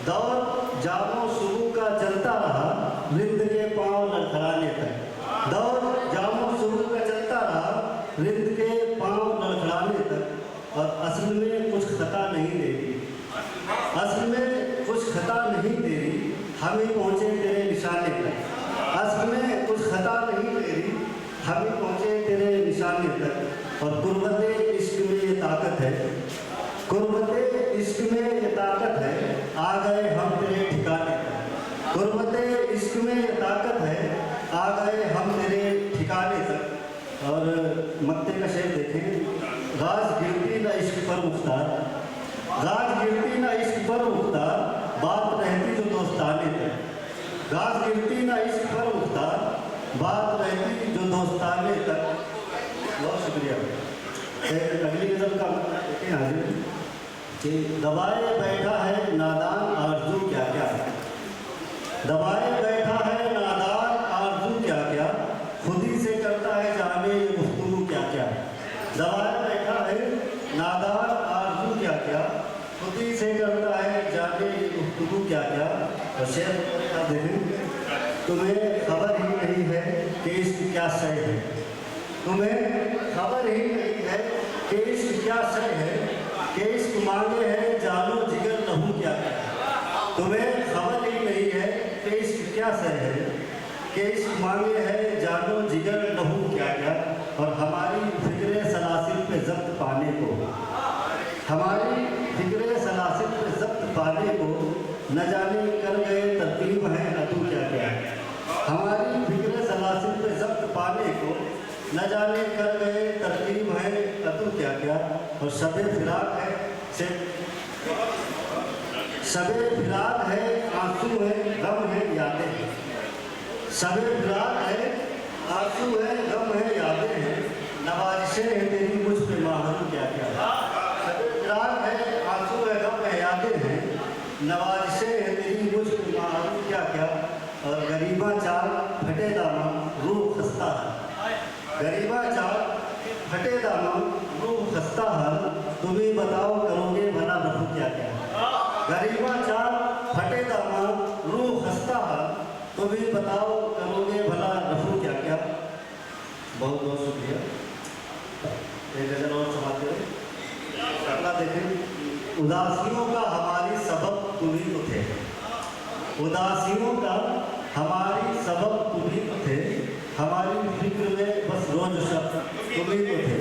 दौर जामो शुरू का चलता रहा, रिंद के पांव लड़खड़ाने तक। दौर जामो शुरू का चलता रहा, रिंद के पांव लड़खड़ाने तक। और असल में कुछ खता नहीं दे रही, असल में कुछ खता नहीं दे रही, हम ही पहुँचे तेरे निशाने तक। असल में कुछ खता नहीं दे रही, हम ही पहुँचे तेरे निशाने तक। और कुर्बते इश्क में ये ताकत है, कुर्बते इश्क में ये ताकत है, आ गए हम तेरे ठिकाने तक। कुर्बते इश्क में ये ताकत है, आ गए हम तेरे ठिकाने तक। और मक्ते का शेर देखें, गाज गिरती न इश्क पर मुख्तार, गाज गिरती न इश्क पर मुख्तार, बात रहती जो दोस्ताने तक। गाज गिरती न इश्क पर मुख्तार, बात रहती जो दोस्ताने तक। बहुत शुक्रिया। अगली गज़ल का देखें हाजिर कि दबाए बैठा है नादान आरज़ू क्या क्या, दबाए बैठा है नादान आरज़ू क्या क्या, खुदी से करता है जाने ये गुफ्तगू क्या क्या। दबाए बैठा है नादान आरज़ू क्या क्या, खुदी से करता है जाने ये गुफ्तगू क्या क्या। और शेर आप देखें, तुम्हें खबर ही नहीं है कि इश्क क्या शय है, तुम्हें खबर ही नहीं है कि इश्क क्या शय है, कि इश्क मांगे है जानो जिगर लहू क्या क्या। तुम्हें खबर ही नहीं है कि इश्क क्या शय है, कि इश्क मांगे है जानो जिगर लहू क्या क्या। और हमारी फिक्रे सलासिल पे जब्त पाने को, हमारी फिक्रे सलासिल पे जब्त पाने को, न जाने कर गए तरतीब है अतू क्या क्या। हमारी फिक्रे सलासिल पे जब्त पाने को, न जाने कर गए तरतीब है अतू क्या क्या। और शबे फिराक है से शबे फिराक है, आंसू है गम है यादें हैं। शबे फिराक है, आंसू है गम है यादें हैं, नवाजिशें हैं तेरी मुझ पे माहूर क्या क्या। शबे फिराक है, आंसू है गम है यादें हैं, नवाजिशें हैं तेरी मुझ पे माहूर क्या क्या। और गरीबा चाल फटे दामन रूह खस्ता है, गरीबा चाल फटे दामन रूह खस्ता है, तुम ही बताओ करोगे भला रफू क्या क्या। गरीबा चाल फटे दामन रूह खस्ता है, तुम ही बताओ करोगे भला रफू क्या क्या। बहुत बहुत शुक्रिया। एक गज़ल और समाते हैं। अगला देखें, उदासियों का हमारी सबब तुम ही तो थे, उदासियों का हमारी सबब तुम ही तो थे, हमारी फिक्र में बस रोज शब्द तुम ही तो थे,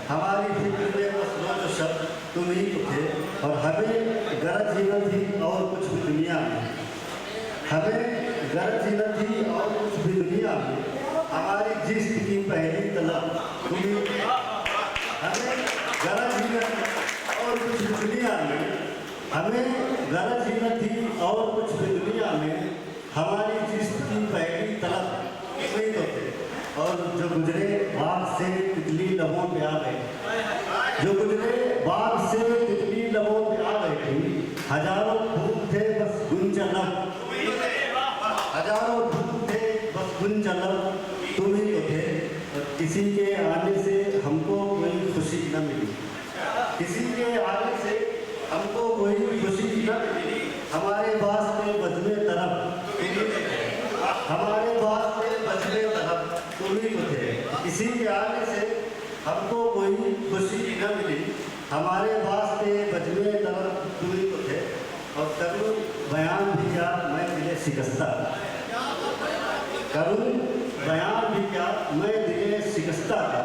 हमारी फिक्र में बस रोज शब्द तुम ही तो थे। और हमें गरज ही न थी और कुछ भी दुनिया में, हमें गरज ही न थी और कुछ भी दुनिया में, हमारी जिस्म की पहली तलब तुम ही, हमें गरज ही न थी और कुछ भी दुनिया में, हमें गरज ही न थी और कुछ भी दुनिया में, हमारी जिस्म की पहली तलब तुम ही तो थे। और जो गुजरे बाग से तितली लबों पे आ गए, जो गुजरे बाग से तितली लबों पे आ गए थी, हजारों फूल थे बस गुंजलब, हजारों फूल थे बस गुंजलब तुम ही तो थे। और किसी के आने से हमको कोई खुशी न मिली, किसी के आने से हमको कोई खुशी न मिली, हमारे वास्ते बजने तरफ तुम ही तो थे, हमारे वास्ते बजने तरफ तुम ही तो थे। किसी के आने से हमको कोई खुशी न मिली, हमारे वास्ते बजने तरफ तुम ही तो थे। और करूँ बयान भी क्या मैं दिले शिकस्ता, करूँ बयान भी क्या मैं दिले शिकस्ता का,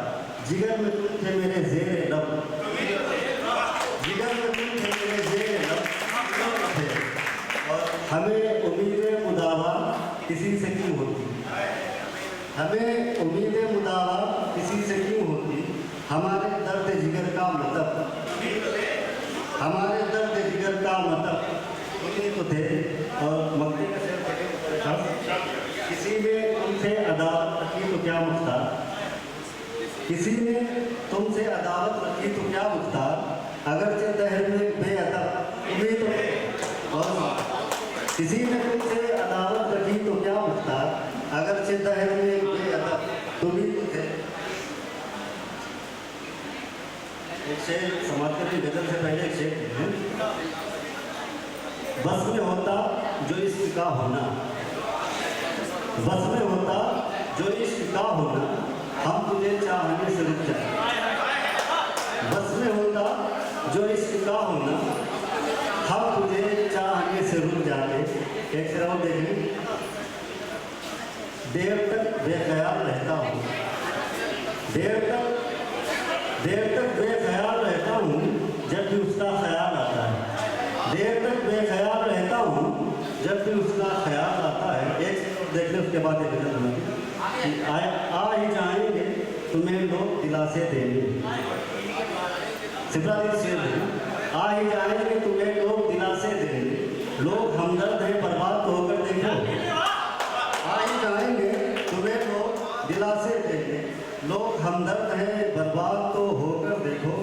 जिगर में तुम थे मेरे ज़ेरे लब, जिगर में तुम थे मेरे ज़ेरे लब थे। और हमें उम्मीदें मुदावा किसी से क्यों होती, हमें उम्मीदें मुदावा किसी से क्यों होती, हमारे दर्द जिगर का मतलब, हमारे दर्द जिगर का मतलब तुम ही तो थे। और मक्ते का शेर, किसी ने तुमसे अदावत रखी तो क्या मुख्तार, किसी ने तुमसे अदावत रखी तो क्या मुख्तार, अगरचे दहर में बेअदब तुम ही तो थे। और किसी ने तुमसे अदावत रखी तो क्या मुख्तार, अगरचे दहर में बेअदब तुम ही तो थे। एक शेर समाप्त की गज़ल से पहले एक शेर है, बस में होता जो इश्क का होना, बस में होता जो इश्क का होना, हम तुझे चाहने से रुक जाए। बस में होता जो इश्क का होना, हम तुझे चाहने से रुक जाते। एक तरह देखें, देर तक बेख्याल रहता हूँ, देर तक बेख्याल रहता हूँ, जब भी उसका ख्याल आता है। देर तक बेख्याल रहता हूँ, जब भी उसका ख्याल आता है। एक देखने उसके बाद एक आ ही जाएंगे तुम्हें लोग दिलासे देंगे। सिफारिश से आ ही जाएंगे तुम्हें लोग दिलासे देंगे, लोग हमदर्द हैं बर्बाद तो होकर देखो। आ ही जाएंगे तुम्हें लोग दिलासे देंगे, लोग हमदर्द हैं बर्बाद तो होकर देखो।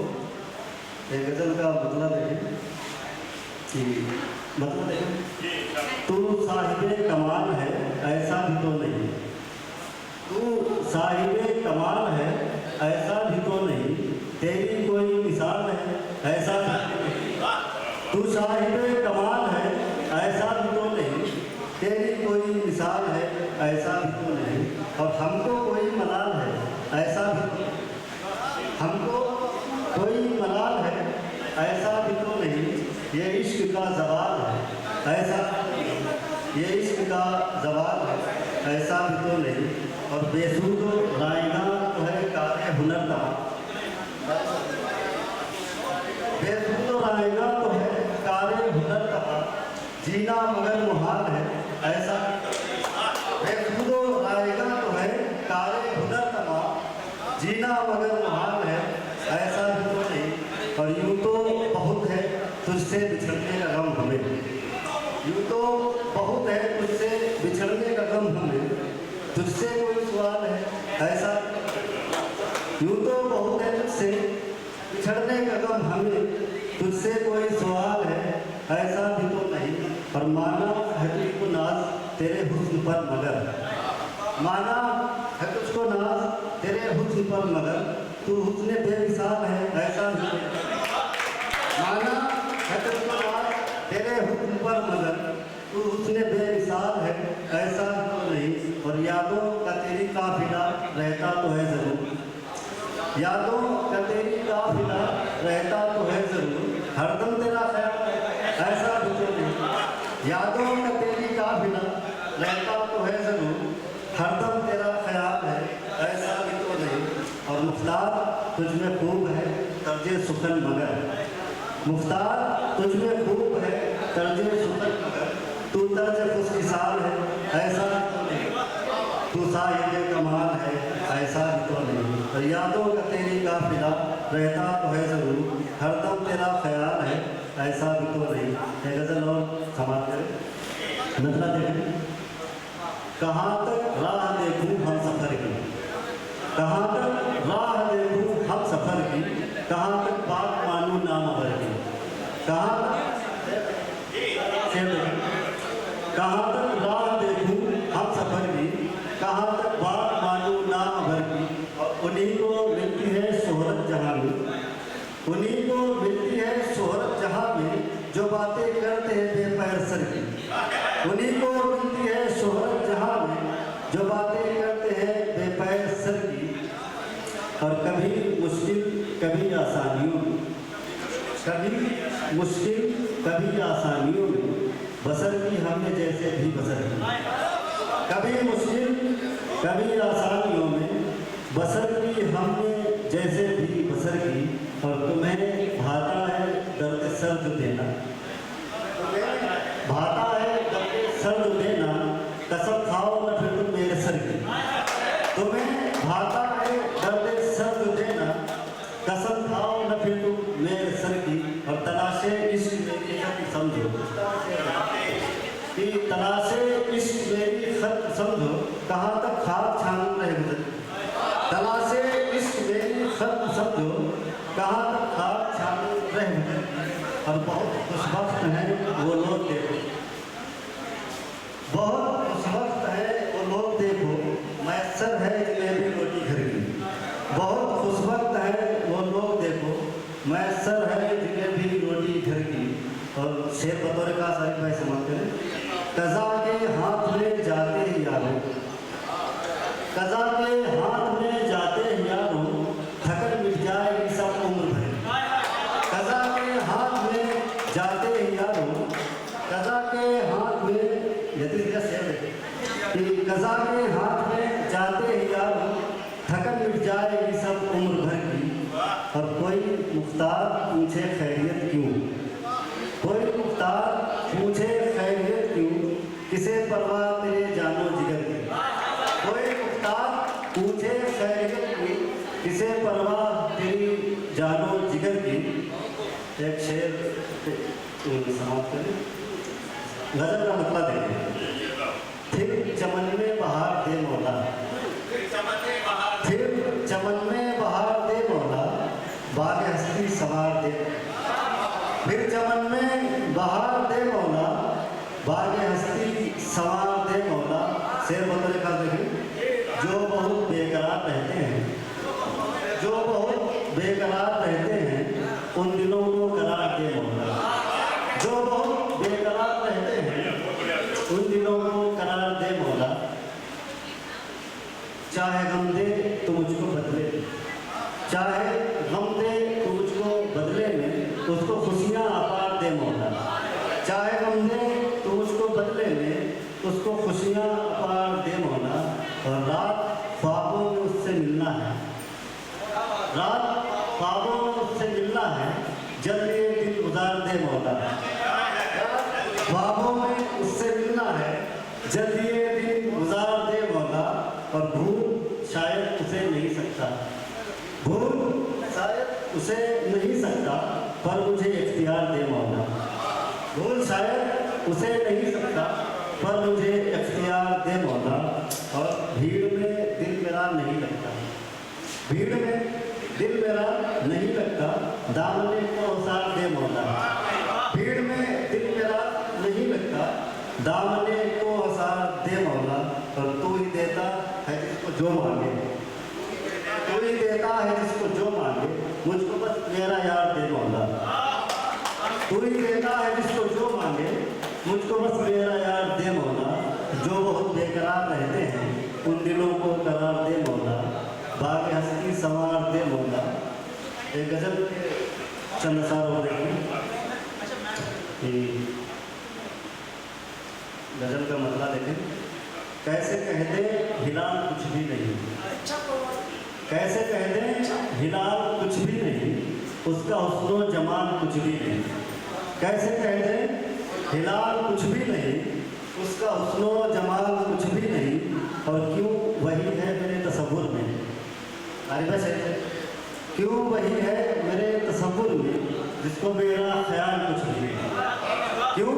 एक गज़ल का मतलब है कि मतलब है, तू साहिबे कमाल है ऐसा भी तो नहीं, तू साहिबे कमाल है ऐसा भी तो नहीं, तेरी कोई मिसाल है ऐसा भी तो नहीं। तू साहिबे कमाल है ऐसा भी तो नहीं, तेरी कोई मिसाल है ऐसा भी तो नहीं, और हमको कोई मलाल है ऐसा भी तो नहीं, हमको कोई मलाल है ऐसा भी तो नहीं, ये इश्क का ज़वाल है ऐसा, ये इश्क का ज़वाल है ऐसा भी तो नहीं, और बेसूद रायगा तो है कारे हुनर का, बेसूद रायगा तो है कारे हुनर का, जीना मगर मुहाल है ऐसा, बेसूद रायगा तो है कारे हुनर का, जीना मगर मुहाल है ऐसा भी तो नहीं, और यूँ तो बहुत है तुझसे बिछड़ने का गम हमें, यूँ तो बहुत है तुझसे बिछड़ने का गम हमें, तुझसे कोई सवाल है ऐसा, यूँ तो बहुत है तुझसे बिछड़ने का गम हमें, तुझसे कोई सवाल है ऐसा भी तो नहीं, और माना है तुझको नाज तेरे हुस्न पर मगर, माना है तुझको नाज तेरे हुस्न पर मगर, तू हुस्न बेमिसाल है ऐसा भी तो नहीं, माना है तुझको नाज तेरे हुस्न पर मगर, तू हुस्न बेमिसाल है ऐसा भी तो नहीं, और यादों का तेरी काफिला रहता तो है ज़रूर, यादों का तेरी काफिला रहता तो है ज़रूर, हरदम तेरा ख्याल ऐसा भी तो नहीं, यादों का तेरी काफिला रहता तो है ज़रूर, हरदम तेरा ख्याल है ऐसा भी तो नहीं, और मुख्तार तुझमें खूब है तर्जे सुखन मगर, मुख्तार तुझमें खूब है तर्जे सुखन मगर, तू तर्ज खुशकिसाल है ऐसा भी तो नहीं, तू साहिबे कमाल है ऐसा भी तो नहीं, और यादों का तेरी काफिला रहता तो है ज़रूर, हरदम तेरा ख्याल है ऐसा भी तो नहीं। एक गज़ल और समाप्त करें, नज़रा देखें, कहाँ तक राह देखूं हम सफ़र की, कहाँ तक राह देखूं हम सफ़र की, कहाँ तक बात मानूं नामवर की, कहाँ तक राह देखूं हम सफ़र की, कहाँ तक बात मानूं नामवर की, और उन्हीं को मिलती है शोहरत जहाँ में, उन्हीं को मिलती है शोहरत जहाँ में, जो बातें करते हैं बेपैर सर की, उन्हीं को मिलती है शोहरत जहाँ में, जो बातें करते हैं बेपैर सर की, और कभी मुश्किल कभी आसानियों में, कभी मुश्किल कभी आसानियों में, बसर की हमने जैसे भी बसर की, कभी मुश्किल कभी आसानियों में, बसर की हमने जैसे भी बसर की, और तुम्हें भाता है दर्द सर्द देना, भाता है दर्द सर्द देना, कसम खाओ न फिर तुम मेरे सर की, तुम्हें भाता है दर्द सर्द देना, कसम खाओ न फिर तुम मेरे सर की, और तलाशे इश्क मेरी खत समझो, कि तलाशे इश्क मेरी खत समझो, कहाँ तक खाक छान रहे गुजर, तलाशे इश्क मेरी खत समझो, कहाँ तक खाक छान रहे गुजर, और बहुत खुशबख्त हैं वो लोग देखो, बहुत खुशबख्त है वो लोग देखो, मैसर है जिन्हें भी रोटी घर की, बहुत खुशबख्त है वो लोग देखो, मैसर है जिन्हें भी रोटी घर की, और शेर बतौर का सारी भाई समझते हैं। कज़ा के हाथ में जाते हैं यारों, कज़ा के हाथ में जाते हैं यारों, थकन मिट जाएगी सब उम्र भर। कज़ा के हाथ में जाते हैं यारों, कज़ा के हाथ में, यदि शेर है कि कज़ा के हाथ में जाते हैं यारों, थकन मिट जाएगी सब उम्र भर की। और कोई मुख्तार पूछे खैरियत क्यों, कोई मुख्तार पूछे खैरियत क्यों, किसे परवाह तेरे जानो जिगर की। कोई मुख्तार पूछे खैरियत क्यों, किसे परवाह तेरी जानो जिगर की। एक शेर समाप्त करें। गजल का मतलब देखें। फिर चमन में बहार दे मौला, फिर चमन में बहार दे मौला, बाग हस्ती संवार दे। फिर चमन में बहार दे मौला, बाग हस्ती संवार दे मौला। शेर बतौर का देखें। जो बहुत बेकरार रहते हैं, जो बहुत बेकरार रहते हैं, उन दिनों को करार दे मौला। जो बहुत बेकरार रहते हैं, उन दिनों को करार दे मौला। चाहे गम दे तो मुझको बदले, चाहे गम दे तो मुझको बदले में, उसको खुशियाँ अपार दे मौला। चाहे गम दे तो मुझको बदले में, उसको खुशियाँ अपार दे मौला। और रात ख्वाबों में उससे मिलना है, रात ख्वाबों में उससे मिलना है, जल्दी ये दिन गुजार दे मौला। ख्वाबों में उससे मिलना है, जल्दी ये दिन गुजार दे मौला। और भूल शायद उसे नहीं सकता, भूल शायद उसे नहीं सकता, पर मुझे इख्तियार दे मौला। भूल शायद उसे नहीं सकता, पर मुझे इख्तियार दे मौला। और भीड़ में दिल मेरा नहीं लगता, भीड़ में दिल मेरा नहीं लगता, दामने को औसार दे मौला। भीड़ में दिल मेरा नहीं लगता, दामने को औसार दे मौला। और तू ही देता है जिसको जो मांगे, तू ही देता है जिसको जो मांगे, मुझको बस मेरा यार दे मौला। तू ही देता है जिसको जो मांगे, मुझको बस मेरा यार दे मौला। जो बहुत बेकरार रहते हैं, उन दिलों को करार दे मौला, बाग हस्ती संवार दे मौला। एक गजल के चंद सार हो रही कि गजल का मतलब देखें। कैसे कह दे हिलाल कुछ भी नहीं, कैसे कह दे हिलाल कुछ भी नहीं, उसका हुस्न जमाल कुछ भी नहीं। कैसे कह दे हिलाल कुछ भी नहीं, उसका हुस्न जमाल कुछ भी नहीं। और क्यों वही है मेरे तसव्वुर में, अरे बस क्यों वही है मेरे तसव्वुर में, जिसको मेरा ख्याल कुछ भी नहीं। क्यों